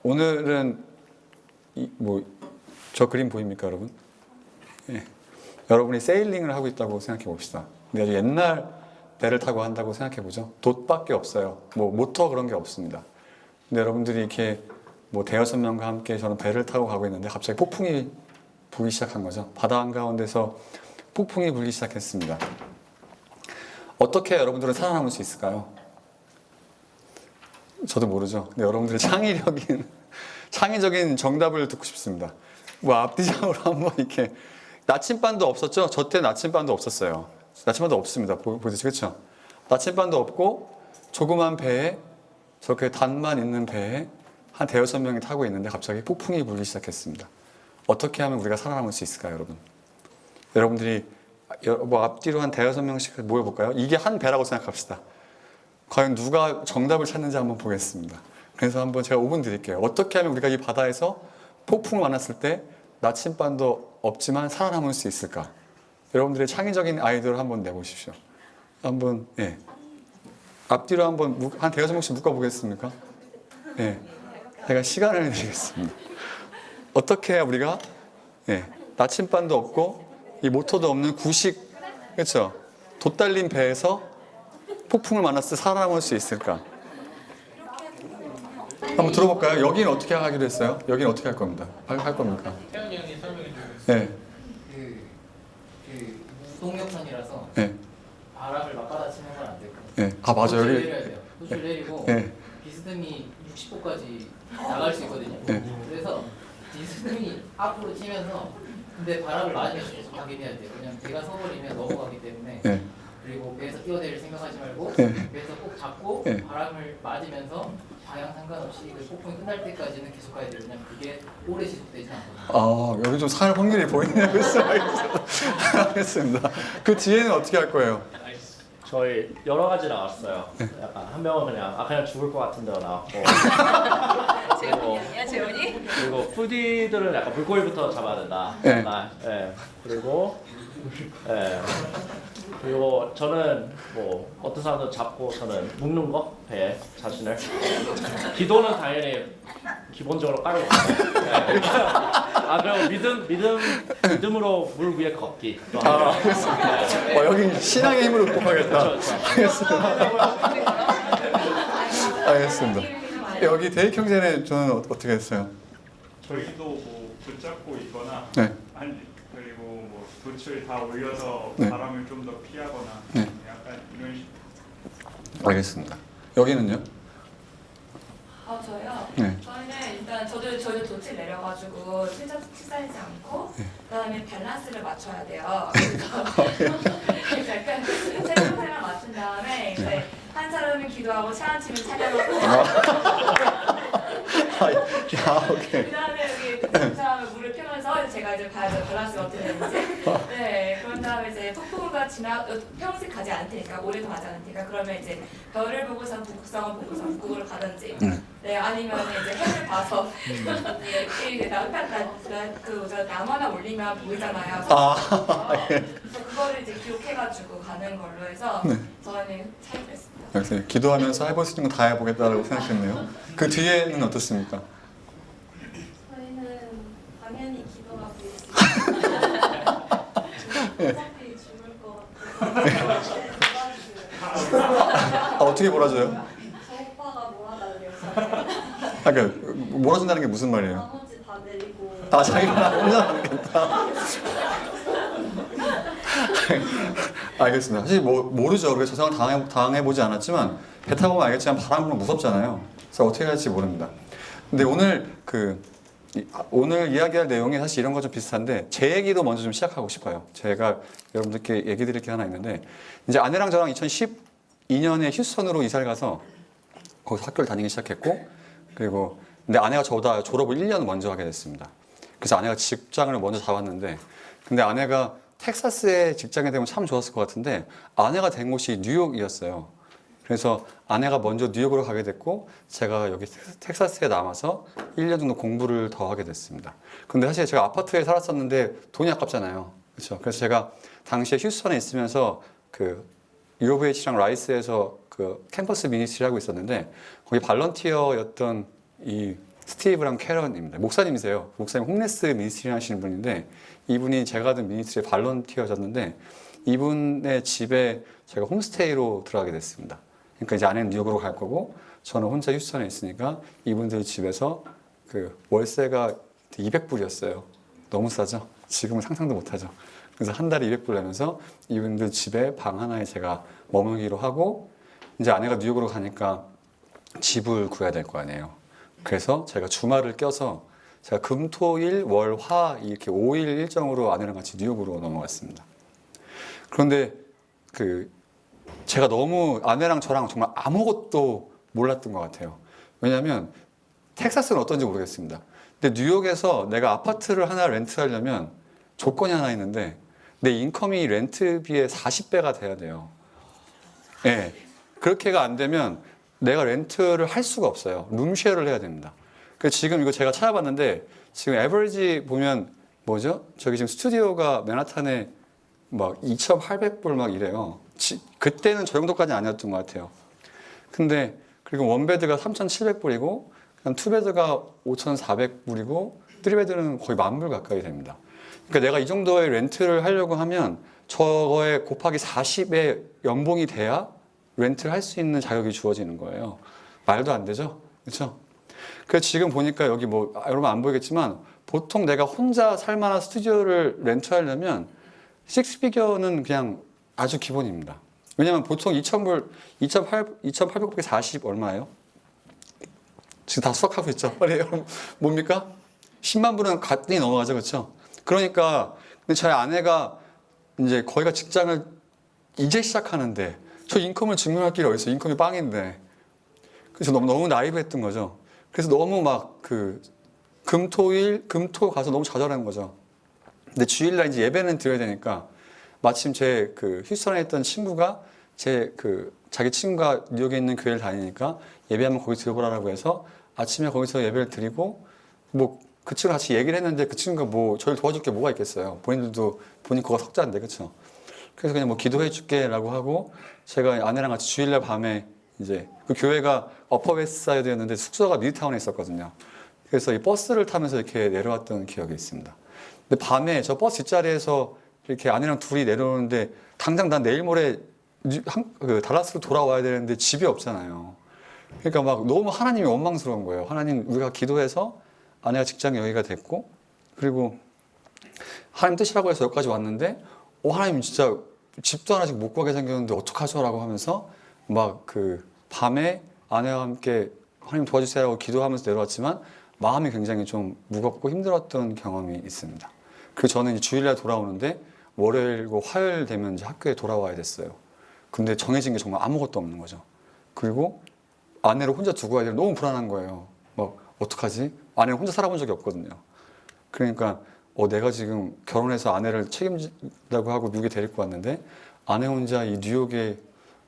오늘은 저 그림 보입니까, 여러분? 예. 여러분이 세일링을 하고 있다고 생각해 봅시다. 근데 아주 옛날 배를 타고 한다고 생각해 보죠. 돛밖에 없어요. 모터 그런 게 없습니다. 근데 여러분들이 이렇게 대여섯 명과 함께 저는 배를 타고 가고 있는데 갑자기 폭풍이 불기 시작한 거죠. 바다 한가운데서 폭풍이 불기 시작했습니다. 어떻게 여러분들은 살아남을 수 있을까요? 저도 모르죠. 근데 여러분들의 창의적인 정답을 듣고 싶습니다. 앞뒤장으로 한번 이렇게 나침반도 없었죠? 저 때 나침반도 없었어요. 나침반도 없습니다. 보시죠, 그렇죠? 나침반도 없고 조그만 배에 저렇게 단만 있는 배에 한 대여섯 명이 타고 있는데 갑자기 폭풍이 불기 시작했습니다. 어떻게 하면 우리가 살아남을 수 있을까요, 여러분? 여러분들이 앞뒤로 한 대여섯 명씩 모여볼까요? 이게 한 배라고 생각합시다. 과연 누가 정답을 찾는지 한번 보겠습니다. 그래서 한번 제가 5분 드릴게요. 어떻게 하면 우리가 이 바다에서 폭풍을 만났을 때 나침반도 없지만 살아남을 수 있을까? 여러분들의 창의적인 아이디어를 한번 내보십시오. 한번, 예. 앞뒤로 한번 한 대여섯 명씩 묶어보겠습니까? 예. 제가 시간을 드리겠습니다. 어떻게 해야 우리가, 예. 나침반도 없고 이 모터도 없는 구식, 그렇죠? 돛 달린 배에서 폭풍을 만났을 때 살아남을 수 있을까? 한번 들어볼까요? 여기는 어떻게 하기로 했어요? 여기는 어떻게 할 겁니다. 할 겁니까? 태현이 형이 설명해 주세요. 네. 무동력선이라서 네. 바람을 맞받아치는 건 안 되고. 네. 아 맞아 돛을 여기. 내려야 돼요. 돛을 내리고 네. 비스듬히 60도까지 나갈 수 있거든요. 네. 그래서 비스듬히 앞으로 치면서 근데 바람을 맞으면서 계속 가긴 해야 돼요. 그냥 배가 서버리면 넘어가기 때문에. 네. 그리고 배에서 뛰어내릴 생각하지 말고 네. 배에서 꼭 잡고 네. 바람을 맞으면서 방향 상관없이 그 폭풍이 끝날 때까지는 계속 가야 돼요. 그냥 그게 오래 지속되지 않거든요. 여기 좀 살 확률이 보이네요. 그래서 알겠습니다. 그 뒤에는 어떻게 할 거예요? 저희 여러 가지 나왔어요. 약간 한 명은 그냥 죽을 것 같은데 나왔고. 재훈이 아니야, 재훈이? 그리고 푸디들은 약간 물고기부터 잡아야 된다. 네. 예. 그리고 그리고 저는 어떤 사람들 잡고 저는 묶는 거 배에 자신을. 기도는 당연히 기본적으로 깔고. 그리고 믿음으로 물 위에 걷기. 알겠습니다. 여기 신앙의 힘으로 극복하겠다. 알겠습니다. 여기 대익 형제는 저는 어떻게 했어요? 저희도 붙잡고 있거나 네. 그리고 돛을 다 올려서 네. 바람을 좀 더 피하거나 네. 약간 이런 식으로. 알겠습니다. 여기는요? 저요? 네. 저희는 일단 저도 돛을 내려가지고 치사하지 않고 그다음에 밸런스를 맞춰야 돼요. 그래서 약간 체중을 맞춘 다음에 이제 한 사람은 기도하고 차한 팀은 찬양하고 오케이. 그다음에 여기 그 사람은 물을 피우면서 제가 이제 봐야죠 밸런스가 어떻게 되는지. 네, 그런 다음에 이제 폭풍우가 평생 가지 않을 테니까 오래도 가지 않을 테니까 그러면 이제 별을 보고서 북극성을 보고서 북극으로 가든지. 네, 아니면 이제 해를 봐서 나무나 올리면 보이잖아요. 그래서 그거를 이제 기록해가지고 가는 걸로 해서 저는 차이했습니다. 알겠습니다. 기도하면서 해볼 수 있는 거 다 해보겠다고 생각했네요. 그 뒤에는 어떻습니까? 저희는 당연히 기도하고 있습니다. 어차피 죽을 것 같아서 어떻게 몰아줘요? 저 오빠가 몰아달래요. 그러니까 몰아준다는 게 무슨 말이에요? 나머지 다 내리고 자기만 혼자 모르겠다. 알겠습니다. 사실 모르죠. 우리가 저 상황 당해보지 않았지만 배 타고 보면 알겠지만 바람 불면 무섭잖아요. 그래서 어떻게 할지 모릅니다. 근데 오늘 이야기할 내용이 사실 이런 거 좀 비슷한데 제 얘기도 먼저 좀 시작하고 싶어요. 제가 여러분들께 얘기 드릴 게 하나 있는데 이제 아내랑 저랑 2012년에 휴스턴으로 이사를 가서 거기서 학교를 다니기 시작했고 그리고 근데 아내가 저보다 졸업을 1년 먼저 하게 됐습니다. 그래서 아내가 직장을 먼저 잡았는데 근데 아내가 텍사스에 직장에 되면 참 좋았을 것 같은데 아내가 된 곳이 뉴욕이었어요. 그래서 아내가 먼저 뉴욕으로 가게 됐고 제가 여기 텍사스에 남아서 1년 정도 공부를 더 하게 됐습니다. 근데 사실 제가 아파트에 살았었는데 돈이 아깝잖아요. 그렇죠? 그래서 제가 당시에 휴스턴에 있으면서 그 UofH랑 라이스에서 그 캠퍼스 미니스트리 하고 있었는데 거기 발런티어였던 이 스티브랑 캐런입니다. 목사님이세요. 목사님 홈레스 미니스트리 하시는 분인데 이분이 제가 든 미니스트리에 발런티어졌는데 이분의 집에 제가 홈스테이로 들어가게 됐습니다. 그러니까 이제 아내는 뉴욕으로 갈 거고 저는 혼자 휴스턴에 있으니까 이분들 집에서 그 월세가 200불이었어요. 너무 싸죠? 지금은 상상도 못하죠. 그래서 한 달에 200불 내면서 이분들 집에 방 하나에 제가 머물기로 하고 이제 아내가 뉴욕으로 가니까 집을 구해야 될 거 아니에요. 그래서 제가 주말을 껴서 제가 금, 토, 일, 월, 화 이렇게 5일 일정으로 아내랑 같이 뉴욕으로 넘어갔습니다. 그런데 그 제가 너무 아내랑 저랑 정말 아무것도 몰랐던 것 같아요. 왜냐하면 텍사스는 어떤지 모르겠습니다. 근데 뉴욕에서 내가 아파트를 하나 렌트하려면 조건이 하나 있는데 내 인컴이 렌트비의 40배가 돼야 돼요. 네. 그렇게가 안 되면 내가 렌트를 할 수가 없어요. 룸쉐어를 해야 됩니다. 그래서 지금 이거 제가 찾아봤는데 지금 에버리지 보면 뭐죠? 저기 지금 스튜디오가 맨하탄에 막 2,800불 막 이래요. 그때는 저 정도까지는 아니었던 것 같아요. 근데 그리고 원베드가 3,700불이고 투베드가 5,400불이고 쓰리베드는 거의 10,000불 가까이 됩니다. 그러니까 내가 이 정도의 렌트를 하려고 하면 저거에 곱하기 40의 연봉이 돼야 렌트를 할 수 있는 자격이 주어지는 거예요. 말도 안 되죠? 그렇죠? 그래서 지금 보니까 여기 뭐 여러분 안 보이겠지만 보통 내가 혼자 살 만한 스튜디오를 렌트하려면 6피겨는 그냥 아주 기본입니다. 왜냐면 보통 2,000불, 2,800불에 40 얼마예요? 지금 다 수학하고 있죠? 빨리 여러분 뭡니까? 10만 불은 가뜩이 넘어가죠, 그렇죠? 그러니까 근데 저희 아내가 이제 거기가 직장을 이제 시작하는데 저 인컴을 증명할 길이 어딨어? 인컴이 빵인데. 그래서 너무 나이브했던 거죠. 그래서 너무 막 그 금토 가서 너무 좌절하는 거죠. 근데 주일날 이제 예배는 드려야 되니까 마침 제 그 휴스턴에 있던 친구가 자기 친구가 뉴욕에 있는 교회를 다니니까 예배하면 거기 들어보라고 해서 아침에 거기서 예배를 드리고 뭐 그 친구랑 같이 얘기를 했는데 그 친구가 뭐 저를 도와줄 게 뭐가 있겠어요. 본인들도 본인 그거 석자인데 그렇죠. 그래서 그냥 뭐 기도해 줄게라고 하고 제가 아내랑 같이 주일날 밤에 이제 그 교회가 어퍼웨스트사이드였는데 숙소가 미드타운에 있었거든요. 그래서 이 버스를 타면서 이렇게 내려왔던 기억이 있습니다. 근데 밤에 저 버스 뒷자리에서 이렇게 아내랑 둘이 내려오는데 당장 난 내일 모레 달라스로 돌아와야 되는데 집이 없잖아요. 그러니까 막 너무 하나님이 원망스러운 거예요. 하나님 우리가 기도해서 아내가 직장에 여기가 됐고 그리고 하나님 뜻이라고 해서 여기까지 왔는데 하나님 진짜 집도 하나씩 못 구하게 생겼는데 어떡하죠? 라고 하면서 막 그 밤에 아내와 함께 하나님 도와주세요라고 기도하면서 내려왔지만 마음이 굉장히 좀 무겁고 힘들었던 경험이 있습니다. 그리고 저는 이제 주일날 돌아오는데 월요일고 화요일 되면 이제 학교에 돌아와야 됐어요. 근데 정해진 게 정말 아무것도 없는 거죠. 그리고 아내를 혼자 두고 가야 되는데 너무 불안한 거예요. 막 어떡하지? 아내는 혼자 살아본 적이 없거든요. 그러니까 내가 지금 결혼해서 아내를 책임진다고 하고 미국에 데리고 왔는데 아내 혼자 이 뉴욕에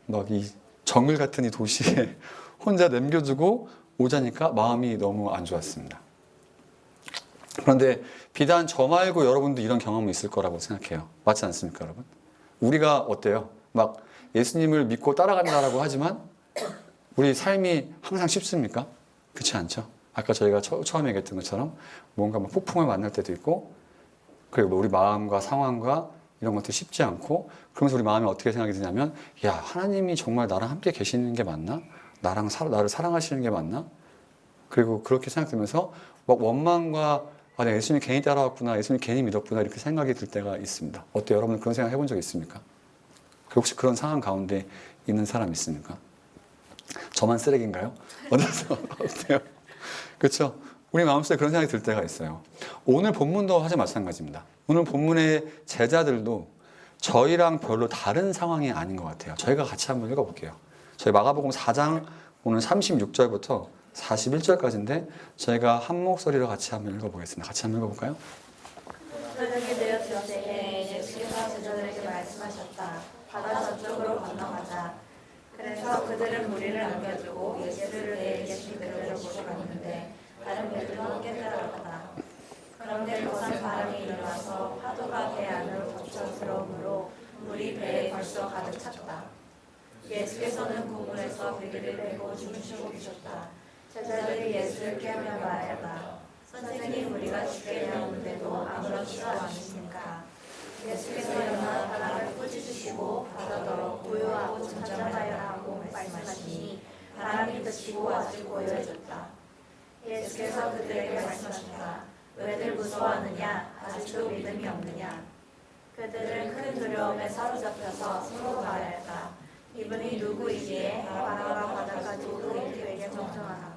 막 이 정글 같은 이 도시에 혼자 남겨두고 오자니까 마음이 너무 안 좋았습니다. 그런데 비단 저 말고 여러분도 이런 경험이 있을 거라고 생각해요. 맞지 않습니까, 여러분? 우리가 어때요? 막 예수님을 믿고 따라간다라고 하지만 우리 삶이 항상 쉽습니까? 그렇지 않죠? 아까 저희가 처음에 얘기했던 것처럼 뭔가 막 폭풍을 만날 때도 있고 그리고 우리 마음과 상황과 이런 것도 쉽지 않고 그러면서 우리 마음에 어떻게 생각이 드냐면 야 하나님이 정말 나랑 함께 계시는 게 맞나? 나를 사랑하시는 게 맞나? 그리고 그렇게 생각되면서 막 원망과 내가 예수님 괜히 따라왔구나 예수님 괜히 믿었구나 이렇게 생각이 들 때가 있습니다. 어때요? 여러분 그런 생각 해본 적 있습니까? 혹시 그런 상황 가운데 있는 사람 있습니까? 저만 쓰레기인가요? 어때요? 그렇죠? 우리 마음속에 그런 생각이 들 때가 있어요. 오늘 본문도 사실 마찬가지입니다. 오늘 본문의 제자들도 저희랑 별로 다른 상황이 아닌 것 같아요. 저희가 같이 한번 읽어볼게요. 저희 마가복음 4장 오늘 36절부터 41절까지인데 저희가 한 목소리로 같이 한번 읽어보겠습니다. 같이 한번 읽어볼까요? 저녁이 되었을 때에 예수께서 제자들에게 말씀하셨다. 바다 저쪽으로 건너가자. 그래서 그들은 무리를 남겨두고 예수를 내일 계신 그들을 보러 갔는데 다른 배들도 함께 따라갔다. 그런데 거센 바람이 일어나서 파도가 배 안으로 덮쳐 들어오므로 물이 배에 벌써 가득 찼다. 예수께서는 고물에서 그들을 메고 주무시고 계셨다. 제자들이 예수를 깨우며 말하였다. 선생님, 우리가 죽게 되었는데도 아무렇지도 않으십니까? 예수께서 일어나 바람을 꾸짖으시고 바다더러 고요하고 잠잠하여라 하고 말씀하시니 바람이 그치고 아주 고요해졌다. 예수께서 그들에게 말씀하셨다. 왜들 무서워하느냐? 아직도 믿음이 없느냐? 그들은 큰 두려움에 사로잡혀서 서로 말하였다. 이분이 누구이기에 바다와 바다까지 그에게 정정하나?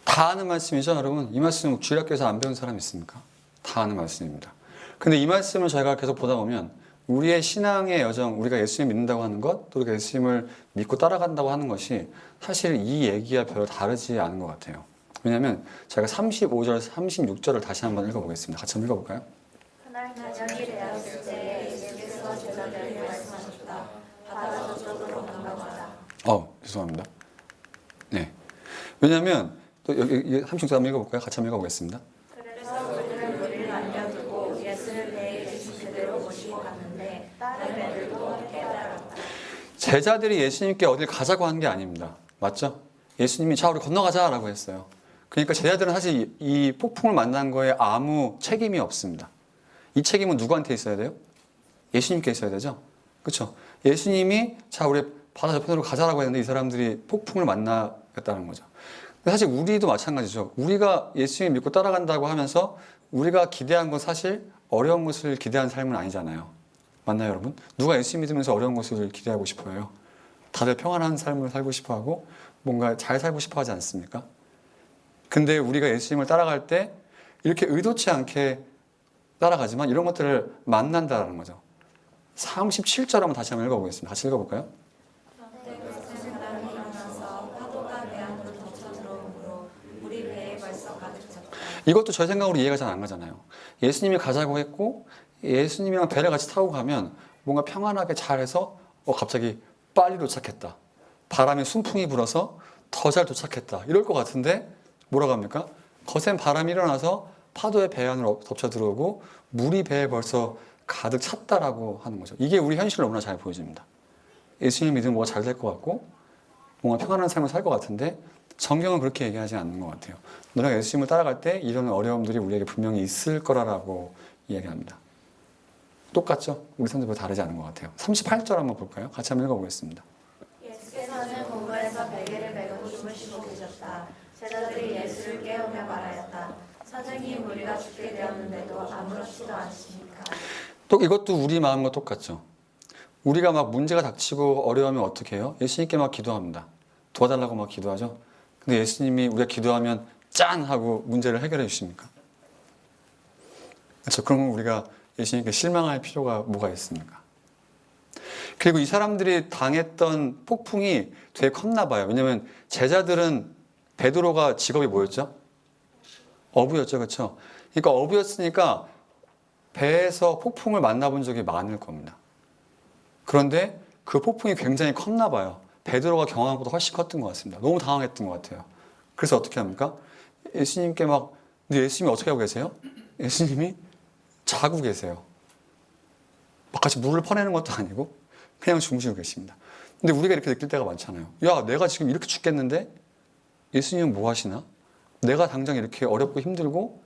다 아는 말씀이죠, 여러분. 이 말씀 주일학교에서 안 배운 사람 있습니까? 다 아는 말씀입니다. 근데 이 말씀을 저희가 계속 보다 보면 우리의 신앙의 여정, 우리가 예수님 믿는다고 하는 것, 또 우리가 예수님을 믿고 따라간다고 하는 것이 사실 이 얘기와 별로 다르지 않은 것 같아요. 왜냐하면 제가 35절, 36절을 다시 한번 읽어보겠습니다. 같이 한번 읽어볼까요? 그날 저녁이 되었을 때 예수께서 제자들에게 말씀하셨다. 바다 저쪽으로 건너가자. 죄송합니다. 네. 왜냐하면 또 여기 36절 한번 읽어볼까요? 같이 한번 읽어보겠습니다. 그래서 그들은 무리를 남겨두고 예수를 배에 계신 그대로 모시고 갔는데 다른 배들도 함께 따랐다. 제자들이 예수님께 어딜 가자고 한 게 아닙니다. 맞죠? 예수님이 자 우리 건너가자라고 했어요. 그러니까 제자들은 사실 이 폭풍을 만난 거에 아무 책임이 없습니다. 이 책임은 누구한테 있어야 돼요? 예수님께 있어야 되죠? 그렇죠? 예수님이 자 우리 바다 저편으로 가자라고 했는데 이 사람들이 폭풍을 만나겠다는 거죠. 사실 우리도 마찬가지죠. 우리가 예수님 믿고 따라간다고 하면서 우리가 기대한 건 사실 어려운 것을 기대한 삶은 아니잖아요. 맞나요, 여러분? 누가 예수님 믿으면서 어려운 것을 기대하고 싶어요? 다들 평안한 삶을 살고 싶어하고 뭔가 잘 살고 싶어하지 않습니까? 근데 우리가 예수님을 따라갈 때 이렇게 의도치 않게 따라가지만 이런 것들을 만난다는 거죠. 37절 한번 다시 한번 읽어보겠습니다. 같이 읽어볼까요? 그때 큰 사람이 일어나서 파도가 배 안으로 덮쳐 들어오므로 우리 배에 벌써 가득 찼다. 이것도 저희 생각으로 이해가 잘 안 가잖아요. 예수님이 가자고 했고 예수님이랑 배를 같이 타고 가면 뭔가 평안하게 잘해서 갑자기 빨리 도착했다. 바람에 순풍이 불어서 더 잘 도착했다. 이럴 것 같은데 뭐라고 합니까? 거센 바람이 일어나서 파도에 배 안으로 덮쳐 들어오고 물이 배에 벌써 가득 찼다라고 하는 거죠. 이게 우리 현실을 너무나 잘 보여줍니다. 예수님 믿으면 뭐가 잘 될 것 같고 뭔가 평안한 삶을 살 것 같은데 성경은 그렇게 얘기하지 않는 것 같아요. 너네가 예수님을 따라갈 때 이런 어려움들이 우리에게 분명히 있을 거라고 이야기합니다. 똑같죠? 우리 사람들보다 다르지 않은 것 같아요. 38절 한번 볼까요? 같이 한번 읽어보겠습니다. 예수께서는 공간에서 베개를 메고 주무시고 계셨다. 제자들이 예수를 깨우며 말하였다. 선생님, 우리가 죽게 되었는데도 아무렇지도 않으십니까? 또 이것도 우리 마음과 똑같죠. 우리가 막 문제가 닥치고 어려우면 어떻게 해요? 예수님께 막 기도합니다. 도와달라고 막 기도하죠. 근데 예수님이 우리가 기도하면 짠! 하고 문제를 해결해 주십니까? 그렇죠. 그러면 우리가 예수님께 실망할 필요가 뭐가 있습니까? 그리고 이 사람들이 당했던 폭풍이 되게 컸나 봐요. 왜냐하면 제자들은 베드로가 직업이 뭐였죠? 어부였죠. 그렇죠? 그러니까 어부였으니까 배에서 폭풍을 만나본 적이 많을 겁니다. 그런데 그 폭풍이 굉장히 컸나 봐요. 베드로가 경험한 것보다 훨씬 컸던 것 같습니다. 너무 당황했던 것 같아요. 그래서 어떻게 합니까? 예수님께 근데 예수님이 어떻게 하고 계세요? 예수님이 자고 계세요. 막 같이 물을 퍼내는 것도 아니고 그냥 주무시고 계십니다. 근데 우리가 이렇게 느낄 때가 많잖아요. 야, 내가 지금 이렇게 죽겠는데 예수님은 뭐 하시나? 내가 당장 이렇게 어렵고 힘들고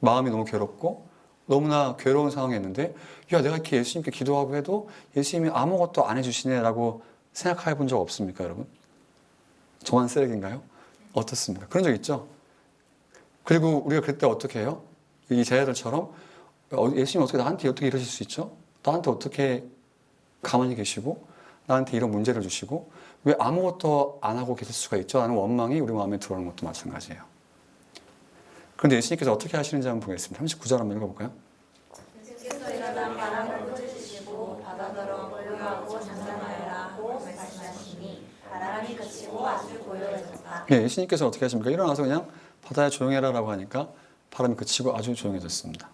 마음이 너무 괴롭고 너무나 괴로운 상황에 있는데 야, 내가 이렇게 예수님께 기도하고 해도 예수님이 아무것도 안 해주시네 라고 생각해 본 적 없습니까, 여러분? 저만 쓰레기인가요? 어떻습니까? 그런 적 있죠? 그리고 우리가 그때 어떻게 해요? 이 제자들처럼 예수님 나한테 어떻게 이러실 수 있죠? 나한테 어떻게 가만히 계시고 나한테 이런 문제를 주시고 왜 아무것도 안 하고 계실 수가 있죠? 라는 원망이 우리 마음에 들어오는 것도 마찬가지예요. 그런데 예수님께서 어떻게 하시는지 한번 보겠습니다. 39절 한번 읽어볼까요? 예수께서 일어나 바람을 꾸짖으시고 바다더러 고요하고 잠잠하여라 하고 말씀하시니 바람이 그치고 아주 고요해졌다. 네, 예수님께서 어떻게 하십니까? 일어나서 그냥 바다에 조용해라 라고 하니까 바람이 그치고 아주 조용해졌습니다.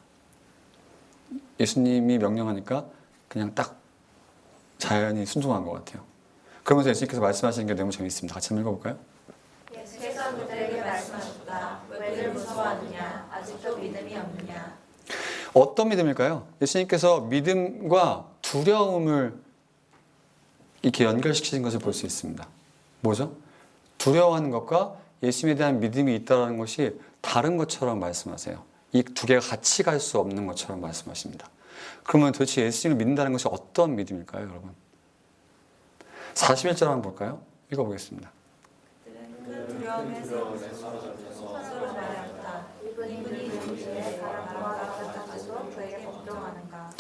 예수님이 명령하니까 그냥 딱 자연히 순종한 것 같아요. 그러면서 예수님께서 말씀하시는 게 너무 재밌습니다. 같이 한번 읽어볼까요? 예수께서 그들에게 말씀하셨다. 왜들 무서워하느냐? 아직도 믿음이 없느냐? 어떤 믿음일까요? 예수님께서 믿음과 두려움을 이렇게 연결시키신 것을 볼 수 있습니다. 뭐죠? 두려워하는 것과 예수님에 대한 믿음이 있다는 것이 다른 것처럼 말씀하세요. 이 두 개가 같이 갈 수 없는 것처럼 말씀하십니다. 그러면 도대체 예수님을 믿는다는 것이 어떤 믿음일까요, 여러분? 41절 한번 볼까요? 읽어보겠습니다. 그 두려움에서 서로 말하였다. 이분이 누구시에 사람과 같아가지고 그에게 복종하는가.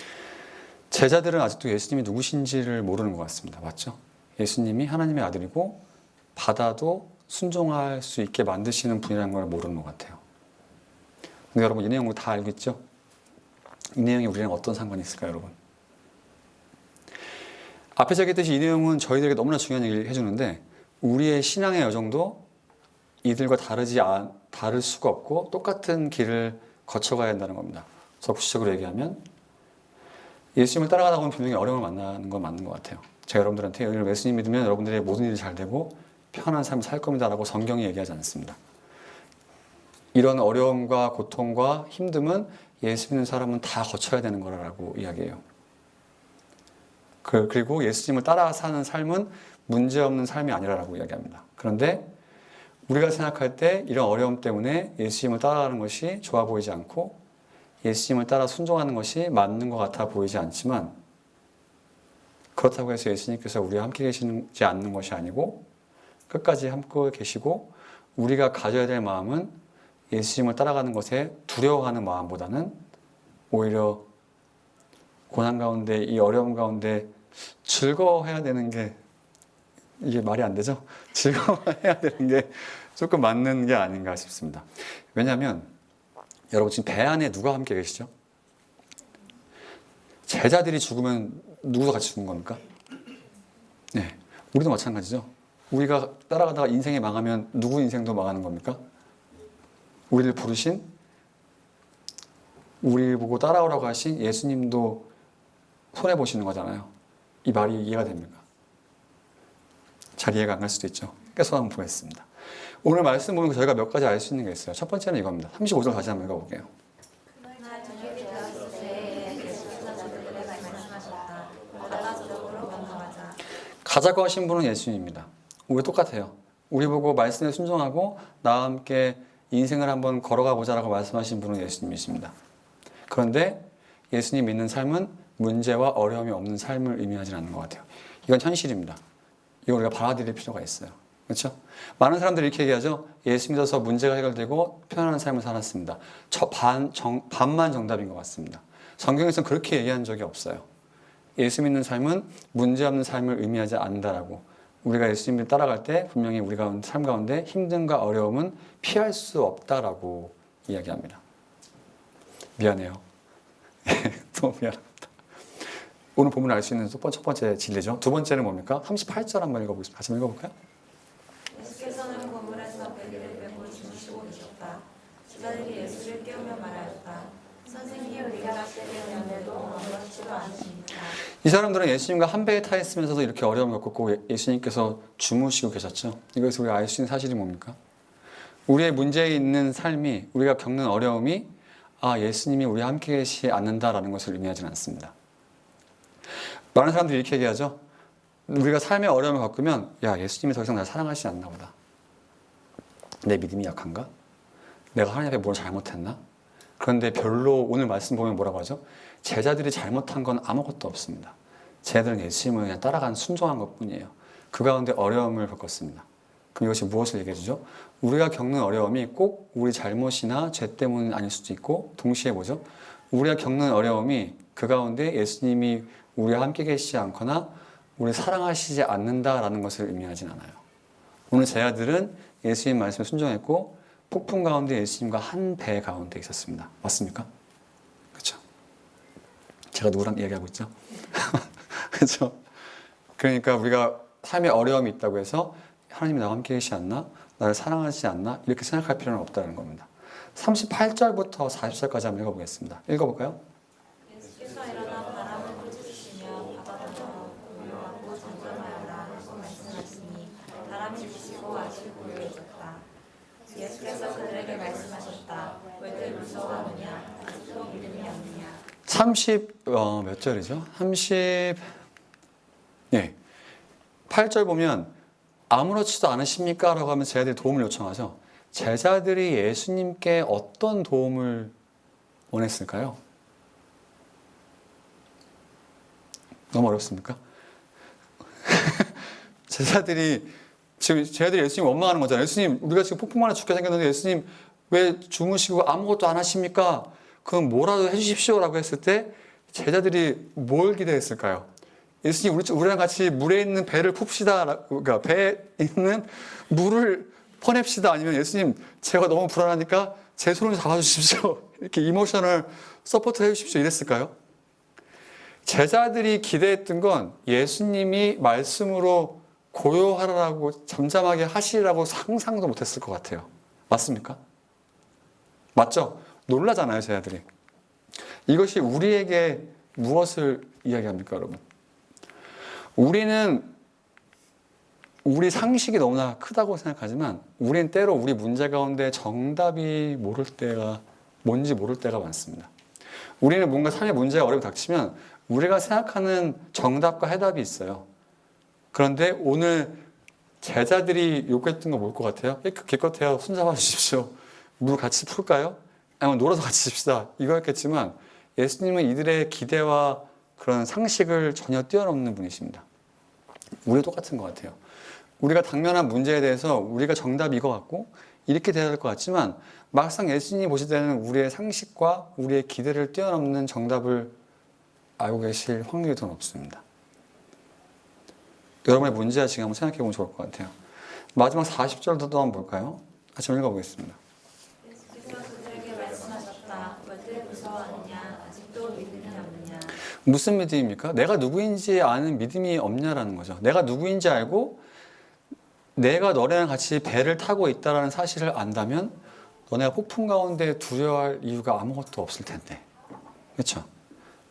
제자들은 아직도 예수님이 누구신지를 모르는 것 같습니다. 맞죠? 예수님이 하나님의 아들이고 받아도 순종할 수 있게 만드시는 분이라는 걸 모르는 것 같아요. 근데 여러분 이 내용을 다 알겠죠? 이 내용이 우리랑 어떤 상관이 있을까요, 여러분? 앞에서 얘기했듯이 이 내용은 저희들에게 너무나 중요한 얘기를 해주는데 우리의 신앙의 여정도 이들과 다를 수가 없고 똑같은 길을 거쳐가야 한다는 겁니다. 그래서 구체적으로 얘기하면 예수님을 따라가다 보면 분명히 어려움을 만나는 건 맞는 것 같아요. 제가 여러분들한테 예수님 믿으면 여러분들의 모든 일이 잘 되고 편안한 삶을 살 겁니다라고 성경이 얘기하지 않습니다. 이런 어려움과 고통과 힘듦은 예수 믿는 사람은 다 거쳐야 되는 거라고 이야기해요. 그리고 예수님을 따라 사는 삶은 문제없는 삶이 아니라고 이야기합니다. 그런데 우리가 생각할 때 이런 어려움 때문에 예수님을 따라가는 것이 좋아 보이지 않고 예수님을 따라 순종하는 것이 맞는 것 같아 보이지 않지만 그렇다고 해서 예수님께서 우리와 함께 계시지 않는 것이 아니고 끝까지 함께 계시고 우리가 가져야 될 마음은 예수님을 따라가는 것에 두려워하는 마음보다는 오히려 고난 가운데 이 어려움 가운데 즐거워해야 되는 게 이게 말이 안 되죠? 즐거워해야 되는 게 조금 맞는 게 아닌가 싶습니다. 왜냐하면 여러분 지금 배 안에 누가 함께 계시죠? 제자들이 죽으면 누구도 같이 죽는 겁니까? 네, 우리도 마찬가지죠. 우리가 따라가다가 인생이 망하면 누구 인생도 망하는 겁니까? 우리를 부르신, 우리 보고 따라오라고 하신 예수님도 손해보시는 거잖아요. 이 말이 이해가 됩니까? 잘 이해가 안 갈 수도 있죠. 계속 한번 보겠습니다. 오늘 말씀 보면 저희가 몇 가지 알 수 있는 게 있어요. 첫 번째는 이겁니다. 35절 다시 한번 읽어볼게요. 그날 저녁이 되었을 때 예수께서 저들에게 말씀하셨다. 바다가 저쪽으로 건너가자. 가자고 하신 분은 예수님입니다. 우리 똑같아요. 우리 보고 말씀에 순종하고 나와 함께 인생을 한번 걸어가 보자라고 말씀하신 분은 예수님이십니다. 그런데 예수님 믿는 삶은 문제와 어려움이 없는 삶을 의미하지 않는 것 같아요. 이건 현실입니다. 이거 우리가 받아들일 필요가 있어요. 그렇죠? 많은 사람들이 이렇게 얘기하죠. 예수 믿어서 문제가 해결되고 편안한 삶을 살았습니다. 반만 정답인 것 같습니다. 성경에서는 그렇게 얘기한 적이 없어요. 예수 믿는 삶은 문제없는 삶을 의미하지 않는다라고. 우리가 예수님을 따라갈 때 분명히 우리가 삶 가운데 힘듦과 어려움은 피할 수 없다라고 이야기합니다. 미안해요. 너무 미안합니다. 오늘 보면 알 수 있는 첫 번째 진리죠. 두 번째는 뭡니까? 38절 한번 읽어보겠습니다. 같이 한번 읽어볼까요? 예수께서는 건물에서 배기를 메고 주무시고 계셨다. 제자들이 예수를 깨우며 말하였다. 선생님, 우리가 낮게 되었는데도 아무렇지도 않으십니까? 이 사람들은 예수님과 한 배에 타 있으면서도 이렇게 어려움을 겪고 예수님께서 주무시고 계셨죠. 이것을 우리가 알 수 있는 사실이 뭡니까? 우리의 문제에 있는 삶이, 우리가 겪는 어려움이 예수님이 우리와 함께 계시지 않는다라는 것을 의미하지는 않습니다. 많은 사람들이 이렇게 얘기하죠. 우리가 삶의 어려움을 겪으면 예수님이 더 이상 나를 사랑하시지 않나 보다. 내 믿음이 약한가? 내가 하나님 앞에 뭘 잘못했나? 그런데 별로 오늘 말씀 보면 뭐라고 하죠? 제자들이 잘못한 건 아무것도 없습니다. 제자들은 예수님을 그냥 따라간 순종한 것뿐이에요. 그 가운데 어려움을 겪었습니다. 그럼 이것이 무엇을 얘기해 주죠? 우리가 겪는 어려움이 꼭 우리 잘못이나 죄 때문은 아닐 수도 있고 동시에 뭐죠? 우리가 겪는 어려움이 그 가운데 예수님이 우리와 함께 계시지 않거나 우리 사랑하시지 않는다라는 것을 의미하진 않아요. 오늘 제자들은 예수님 말씀에 순종했고 폭풍 가운데 예수님과 한 배 가운데 있었습니다. 맞습니까? 그렇죠? 제가 누구랑 얘기하고 있죠? 그렇죠? 그러니까 우리가 삶에 어려움이 있다고 해서 하나님이 나와 함께 계시지 않나? 나를 사랑하시지 않나? 이렇게 생각할 필요는 없다는 겁니다. 38절부터 40절까지 한번 읽어보겠습니다. 읽어볼까요? 예수께서 일어나 바람을 고치시며 바다도 물러가고 잠잠하여라 하고 말씀하시니 바람이 지시고 아주 고요해졌다. 예수께서 그들에게 말씀하셨다. 왜들 무서워하느냐? 아직도 믿음이 없느냐? 몇 절이죠? 8절 보면 아무렇지도 않으십니까? 라고 하면 제자들이 도움을 요청하죠. 제자들이 예수님께 어떤 도움을 원했을까요? 너무 어렵습니까? 제자들이 예수님 원망하는 거잖아요. 예수님, 우리가 지금 폭풍 만에 죽게 생겼는데 예수님 왜 주무시고 아무것도 안 하십니까? 그럼 뭐라도 해주십시오라고 했을 때 제자들이 뭘 기대했을까요? 예수님, 우리랑 같이 물에 있는 배를 풉시다. 그러니까 배에 있는 물을 퍼냅시다. 아니면 예수님, 제가 너무 불안하니까 제 손을 잡아주십시오. 이렇게 이모셔널 서포트 해주십시오. 이랬을까요? 제자들이 기대했던 건 예수님이 말씀으로 고요하라고 잠잠하게 하시라고 상상도 못했을 것 같아요. 맞습니까? 맞죠? 놀라잖아요, 제자들이. 이것이 우리에게 무엇을 이야기합니까, 여러분? 우리는 우리 상식이 너무나 크다고 생각하지만 우리는 때로 우리 문제 가운데 정답이 뭔지 모를 때가 많습니다. 우리는 뭔가 삶의 문제가 어렵게 닥치면 우리가 생각하는 정답과 해답이 있어요. 그런데 오늘 제자들이 요구했던 거 뭘 것 같아요? 기껏해야 손잡아 주십시오. 물 같이 풀까요? 아니면 놀아서 같이 칩시다. 이거였겠지만 예수님은 이들의 기대와 그런 상식을 전혀 뛰어넘는 분이십니다. 우리도 똑같은 것 같아요. 우리가 당면한 문제에 대해서 우리가 정답이 이거 같고 이렇게 돼야 될 것 같지만 막상 예수님이 보실 때는 우리의 상식과 우리의 기대를 뛰어넘는 정답을 알고 계실 확률이 더 높습니다. 여러분의 문제와 지금 한번 생각해 보면 좋을 것 같아요. 마지막 40절도 한번 볼까요? 같이 읽어보겠습니다. 예수께서 그들에게 말씀하셨다. 왜 무서워하느냐? 아직도 믿음이 없느냐? 무슨 믿음입니까? 내가 누구인지 아는 믿음이 없냐라는 거죠. 내가 누구인지 알고 내가 너네랑 같이 배를 타고 있다는 사실을 안다면 너네가 폭풍 가운데 두려워할 이유가 아무것도 없을 텐데. 그렇죠?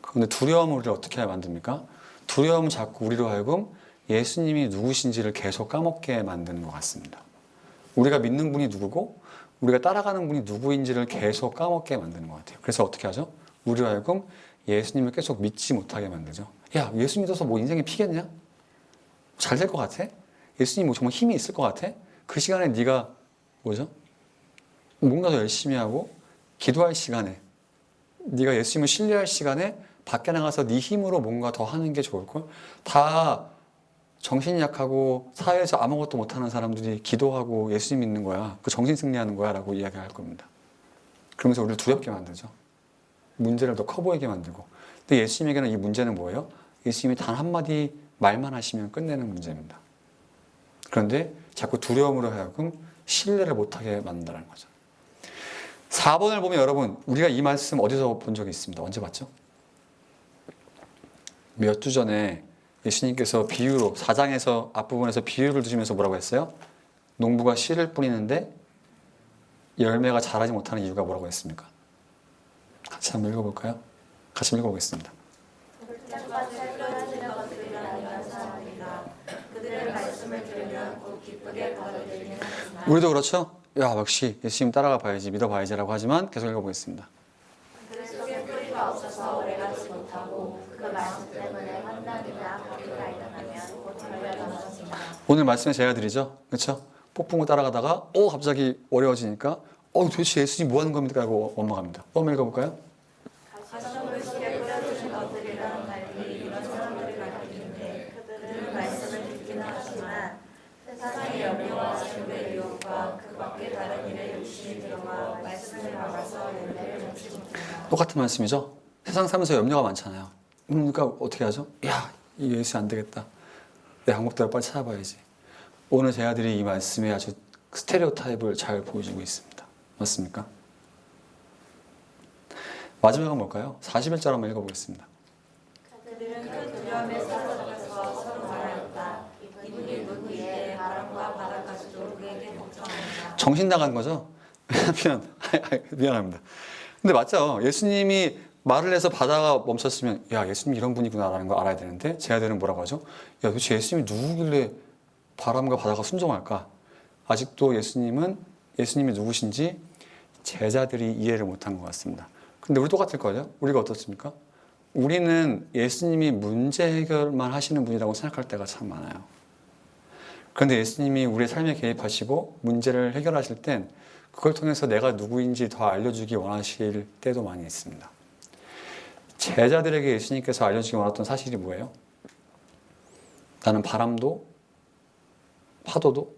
그런데 두려움을 우리를 어떻게 만듭니까? 두려움은 자꾸 우리로 하여금 예수님이 누구신지를 계속 까먹게 만드는 것 같습니다. 우리가 믿는 분이 누구고 우리가 따라가는 분이 누구인지를 계속 까먹게 만드는 것 같아요. 그래서 어떻게 하죠? 우리로 하여금 예수님을 계속 믿지 못하게 만들죠. 야, 예수 믿어서 뭐 인생이 피겠냐? 잘 될 것 같아? 예수님 뭐 정말 힘이 있을 것 같아? 그 시간에 네가 뭐죠? 뭔가 더 열심히 하고 기도할 시간에 네가 예수님을 신뢰할 시간에 밖에 나가서 네 힘으로 뭔가 더 하는 게 좋을걸? 다 정신이 약하고 사회에서 아무것도 못하는 사람들이 기도하고 예수님 믿는 거야. 그 정신 승리하는 거야 라고 이야기할 겁니다. 그러면서 우리를 두렵게 만들죠. 문제를 더 커 보이게 만들고. 근데 예수님에게는 이 문제는 뭐예요? 예수님이 단 한마디 말만 하시면 끝내는 문제입니다. 그런데 자꾸 두려움으로 하여금 신뢰를 못하게 만든다는 거죠. 4번을 보면 여러분, 우리가 이 말씀 어디서 본 적이 있습니다. 언제 봤죠? 몇 주 전에 예수님께서 비유로 4장에서 앞부분에서 비유를 두시면서 뭐라고 했어요? 농부가 씨를 뿌리는데 열매가 자라지 못하는 이유가 뭐라고 했습니까? 같이 한번 읽어볼까요? 같이 읽어보겠습니다. 흙밭에 떨어지는 것들이 아니라 사람이라. 그들의 말씀을 들으면 곧 기쁘게 받아들이는 하지만 우리도 그렇죠? 야, 역시 예수님 따라가 봐야지, 믿어봐야지라고 하지만 계속 읽어보겠습니다. 그들 속에 뿌리가 없어서 오래가지 못하고 그 말씀 때문에 환난이나 박해가 일어나면 곧 절멸하십니다. 오늘 말씀에 제가 드리죠? 그렇죠? 폭풍을 따라가다가 갑자기 어려워지니까 도대체 예수님 뭐 하는 겁니까? 라고 원망합니다. 또 한번 읽어볼까요? 가시덤불 속에 뿌려주신 것들이랑 달리 이런 사람들이 많은데 그들은 말씀을 듣기는 하지만 세상의 염려와 죄의 유혹과 그 밖에 다른 일에 욕심이 들어와 말씀을 막아서 열매를 맺지 못한다. 똑같은 말씀이죠? 세상 살면서 염려가 많잖아요. 그러니까 어떻게 하죠? 야, 이 예수 안 되겠다. 내 방법대로 빨리 찾아봐야지. 오늘 제 아들이 이 말씀에 아주 스테레오 타입을 잘 보여주고 있습니다. 맞습니까? 마지막은 뭘까요? 41절 한번 읽어보겠습니다. 그들은 큰 두려움에 사로잡혀서 서로 말하였다. 이분이 누구이에 바람과 바다까지도 그에게 걱정한다. 정신 나간 거죠? 미안합니다. 근데 맞죠? 예수님이 말을 해서 바다가 멈췄으면 야, 예수님 이런 분이구나라는 걸 알아야 되는데 제 아들은 뭐라고 하죠? 야, 도대체 예수님이 누구길래 바람과 바다가 순종할까? 아직도 예수님이 누구신지 제자들이 이해를 못한 것 같습니다. 근데 우리 똑같을 거예요. 우리가 어떻습니까? 우리는 예수님이 문제 해결만 하시는 분이라고 생각할 때가 참 많아요. 그런데 예수님이 우리의 삶에 개입하시고 문제를 해결하실 땐 그걸 통해서 내가 누구인지 더 알려주기 원하실 때도 많이 있습니다. 제자들에게 예수님께서 알려주기 원했던 사실이 뭐예요? 나는 바람도 파도도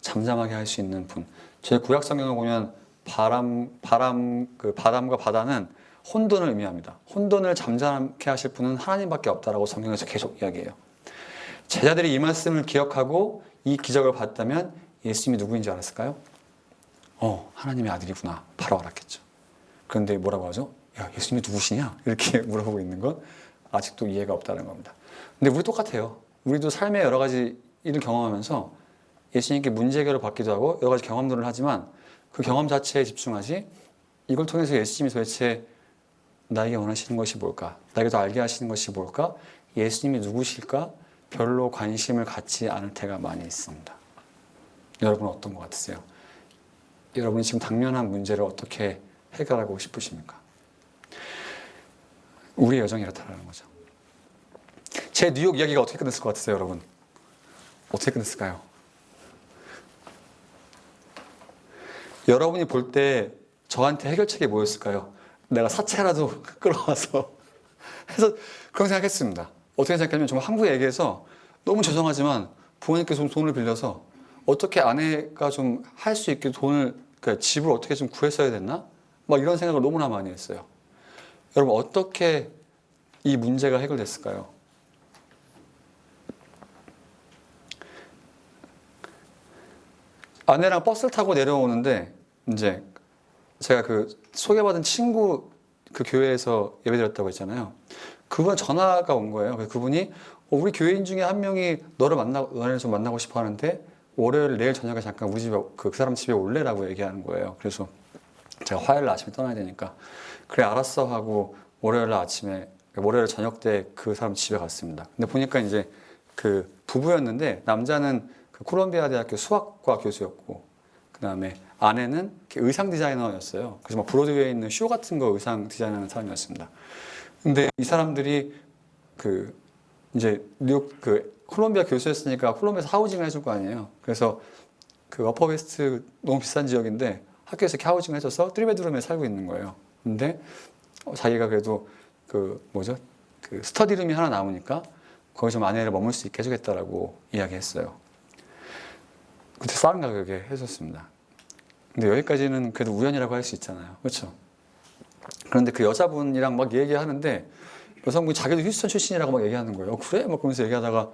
잠잠하게 할 수 있는 분. 제 구약 성경을 보면 바람과 바다는 혼돈을 의미합니다. 혼돈을 잠잠케 하실 분은 하나님밖에 없다라고 성경에서 계속 이야기해요. 제자들이 이 말씀을 기억하고 이 기적을 봤다면 예수님이 누구인지 알았을까요? 하나님의 아들이구나. 바로 알았겠죠. 그런데 뭐라고 하죠? 야, 예수님이 누구시냐? 이렇게 물어보고 있는 건 아직도 이해가 없다는 겁니다. 근데 우리 똑같아요. 우리도 삶의 여러 가지 일을 경험하면서 예수님께 문제 해결을 받기도 하고 여러 가지 경험들을 하지만 그 경험 자체에 집중하지 이걸 통해서 예수님이 도대체 나에게 원하시는 것이 뭘까? 나에게 더 알게 하시는 것이 뭘까? 예수님이 누구실까? 별로 관심을 갖지 않을 때가 많이 있습니다. 여러분은 어떤 것 같으세요? 여러분이 지금 당면한 문제를 어떻게 해결하고 싶으십니까? 우리의 여정이 이렇다는 거죠. 제 뉴욕 이야기가 어떻게 끝났을 것 같으세요, 여러분? 어떻게 끝났을까요? 여러분이 볼 때 저한테 해결책이 뭐였을까요? 내가 사채라도 끌어와서 해서 그런 생각했습니다. 어떻게 생각했냐면 정말 한국에 얘기해서 너무 죄송하지만 부모님께서 좀 돈을 빌려서 어떻게 아내가 좀 할 수 있게 돈을 그러니까 집을 어떻게 좀 구했어야 됐나? 막 이런 생각을 너무나 많이 했어요. 여러분 어떻게 이 문제가 해결됐을까요? 아내랑 버스를 타고 내려오는데 이제 제가 그 소개받은 친구 그 교회에서 예배드렸다고 했잖아요. 그분 전화가 온 거예요. 그래서 그분이 우리 교회인 중에 한 명이 너를 좀 만나고 싶어 하는데 월요일 내일 저녁에 잠깐 우리 집에 그 사람 집에 올래라고 얘기하는 거예요. 그래서 제가 화요일 아침에 떠나야 되니까 그래 알았어 하고 월요일 저녁 때 그 사람 집에 갔습니다. 근데 보니까 이제 그 부부였는데 남자는 그 콜롬비아 대학교 수학과 교수였고 그 다음에 아내는 의상 디자이너였어요. 그래서 막 브로드웨이에 있는 쇼 같은 거 의상 디자인하는 사람이었습니다. 근데 이 사람들이 그 이제 뉴욕 그 콜롬비아 교수였으니까 콜롬비아에서 하우징을 해줄 거 아니에요. 그래서 그 어퍼웨스트 너무 비싼 지역인데 학교에서 이렇게 하우징을 해줘서 3베드룸에 살고 있는 거예요. 근데 자기가 그래도 그 스터디룸이 하나 남으니까 거기 좀 아내를 머물 수 있게 해주겠다라고 이야기했어요. 그때 싼 가격에 해줬습니다. 근데 여기까지는 그래도 우연이라고 할 수 있잖아요. 그렇죠? 그런데 그 여자분이랑 막 얘기하는데 여성분이 자기도 휴스턴 출신이라고 막 얘기하는 거예요. 그래? 막 그러면서 얘기하다가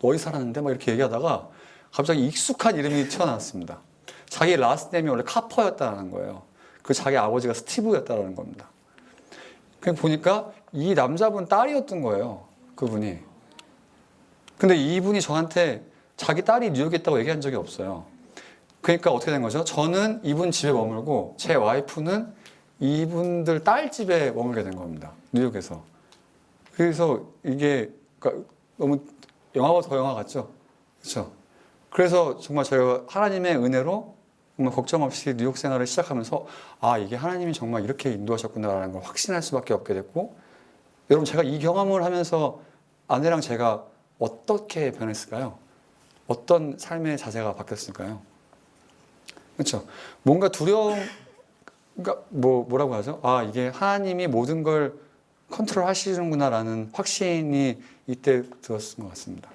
어디 살았는데? 막 이렇게 얘기하다가 갑자기 익숙한 이름이 튀어나왔습니다. 자기 라스트 네임이 원래 카퍼였다는 거예요. 그 자기 아버지가 스티브였다는 겁니다. 그냥 보니까 이 남자분 딸이었던 거예요. 그분이. 근데 이분이 저한테 자기 딸이 뉴욕에 있다고 얘기한 적이 없어요. 그러니까 어떻게 된 거죠? 저는 이분 집에 머물고 제 와이프는 이분들 딸 집에 머물게 된 겁니다. 뉴욕에서. 그래서 이게 그러니까 너무 영화보다 더 영화 같죠? 그렇죠? 그래서 정말 저희가 하나님의 은혜로 정말 걱정 없이 뉴욕 생활을 시작하면서 이게 하나님이 정말 이렇게 인도하셨구나라는 걸 확신할 수밖에 없게 됐고 여러분 제가 이 경험을 하면서 아내랑 제가 어떻게 변했을까요? 어떤 삶의 자세가 바뀌었을까요? 그렇죠? 뭔가 두려움, 그러니까 뭐라고 하죠? 이게 하나님이 모든 걸 컨트롤 하시는구나라는 확신이 이때 들었을 것 같습니다.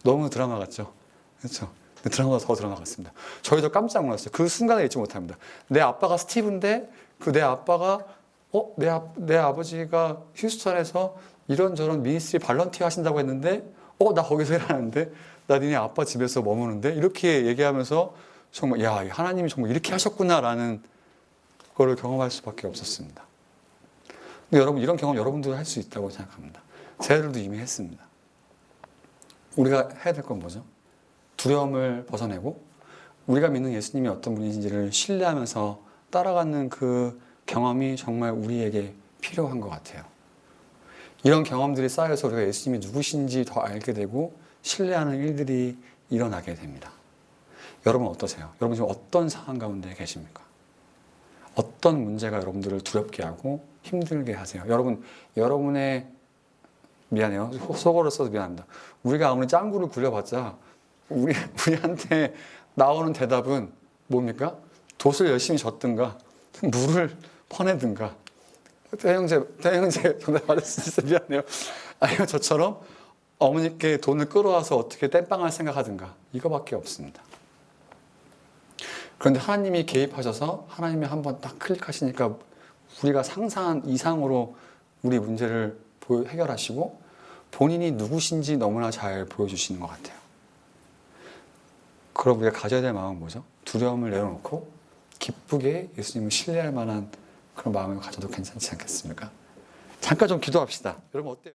너무 드라마 같죠? 그렇죠? 드라마가 더 드라마 같습니다. 저희도 깜짝 놀랐어요. 그 순간을 잊지 못합니다. 내 아빠가 스티브인데 내 아빠가 내 아버지가 휴스턴에서 이런저런 미니스트리 발런티어 하신다고 했는데 나 거기서 일하는데 나 니네 아빠 집에서 머무는데 이렇게 얘기하면서 정말 하나님이 정말 이렇게 하셨구나라는 거를 경험할 수밖에 없었습니다. 근데 여러분 이런 경험 여러분들도 할 수 있다고 생각합니다. 제자들도 이미 했습니다. 우리가 해야 될 건 뭐죠? 두려움을 벗어내고 우리가 믿는 예수님이 어떤 분이신지를 신뢰하면서 따라가는 그 경험이 정말 우리에게 필요한 것 같아요. 이런 경험들이 쌓여서 우리가 예수님이 누구신지 더 알게 되고 신뢰하는 일들이 일어나게 됩니다. 여러분 어떠세요? 여러분 지금 어떤 상황 가운데 계십니까? 어떤 문제가 여러분들을 두렵게 하고 힘들게 하세요? 여러분의 미안해요. 속어로 써서 미안합니다. 우리가 아무리 짱구를 굴려봤자 우리한테 나오는 대답은 뭡니까? 돛을 열심히 젓든가 물을 퍼내든가. 대형제 정답 받을 수 있어요. 미안해요. 아니면 저처럼 어머니께 돈을 끌어와서 어떻게 땜빵할 생각하든가. 이거밖에 없습니다. 그런데 하나님이 개입하셔서 하나님이 한번 딱 클릭하시니까 우리가 상상한 이상으로 우리 문제를 해결하시고 본인이 누구신지 너무나 잘 보여주시는 것 같아요. 그럼 우리가 가져야 될 마음은 뭐죠? 두려움을 내려놓고 기쁘게 예수님을 신뢰할 만한 그런 마음을 가져도 괜찮지 않겠습니까? 잠깐 좀 기도합시다. 여러분 어때요?